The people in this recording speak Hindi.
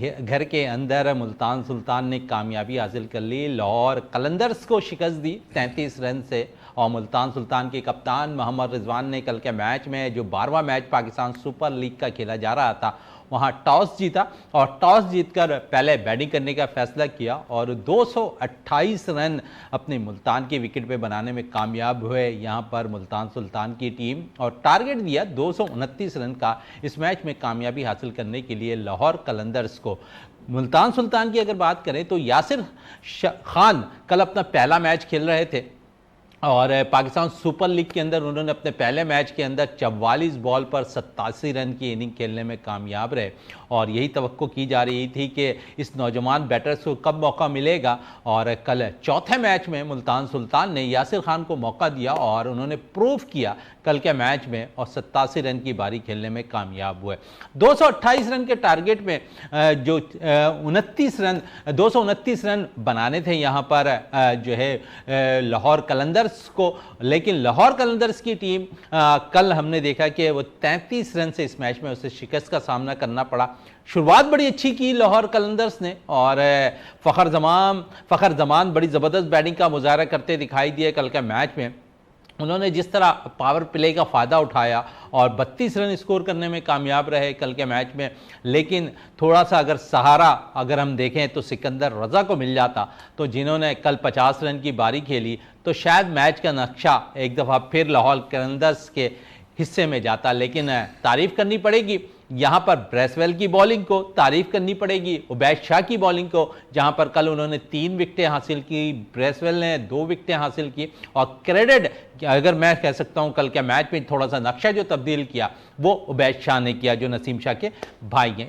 घर के अंदर मुल्तान सुल्तान ने कामयाबी हासिल कर ली। लाहौर कलंदर्स को शिकस्त दी 33 रन से। और मुल्तान सुल्तान के कप्तान मोहम्मद रिजवान ने कल के मैच में, जो 12वां मैच पाकिस्तान सुपर लीग का खेला जा रहा था, वहां टॉस जीता और टॉस जीतकर पहले बैटिंग करने का फैसला किया और 228 रन अपने मुल्तान की विकेट पे बनाने में कामयाब हुए यहां पर मुल्तान सुल्तान की टीम। और टारगेट दिया 229 रन का इस मैच में कामयाबी हासिल करने के लिए लाहौर कलंदर्स को। मुल्तान सुल्तान की अगर बात करें तो यासिर खान कल अपना पहला मैच खेल रहे थे और पाकिस्तान सुपर लीग के अंदर उन्होंने अपने पहले मैच के अंदर 44 बॉल पर 87 रन की इनिंग खेलने में कामयाब रहे। और यही तवक्को की जा रही थी कि इस नौजवान बैटर्स को कब मौका मिलेगा। और कल चौथे मैच में मुल्तान सुल्तान ने यासिर खान को मौका दिया और उन्होंने प्रूव किया कल के मैच में और 87 रन की बारी खेलने में कामयाब हुए। 228 रन के टारगेट में जो 229 रन बनाने थे यहाँ पर जो है लाहौर कलंदर्स को, लेकिन लाहौर कलंदर्स की टीम कल हमने देखा कि वो 33 रन से इस मैच में उसे शिकस्त का सामना करना पड़ा। शुरुआत बड़ी अच्छी की लाहौर कलंदर्स ने और फ़खर जमान बड़ी ज़बरदस्त बैटिंग का मुजाहरा करते दिखाई दिए कल के मैच में। उन्होंने जिस तरह पावर प्ले का फ़ायदा उठाया और 32 रन स्कोर करने में कामयाब रहे कल के मैच में। लेकिन थोड़ा सा अगर सहारा अगर हम देखें तो सिकंदर रज़ा को मिल जाता, तो जिन्होंने कल 50 रन की बारी खेली, तो शायद मैच का नक्शा एक दफ़ा फिर लाहौर कलंदर्स के हिस्से में जाता। लेकिन तारीफ़ करनी पड़ेगी यहाँ पर ब्रेसवेल की बॉलिंग को, तारीफ़ करनी पड़ेगी उबैद शाह की बॉलिंग को, जहाँ पर कल उन्होंने 3 विकेटें हासिल की, ब्रेसवेल ने 2 विकेटें हासिल की। और क्रेडिट अगर मैं कह सकता हूँ कल के मैच में थोड़ा सा नक्शा जो तब्दील किया वो उबैद शाह ने किया, जो नसीम शाह के भाई हैं।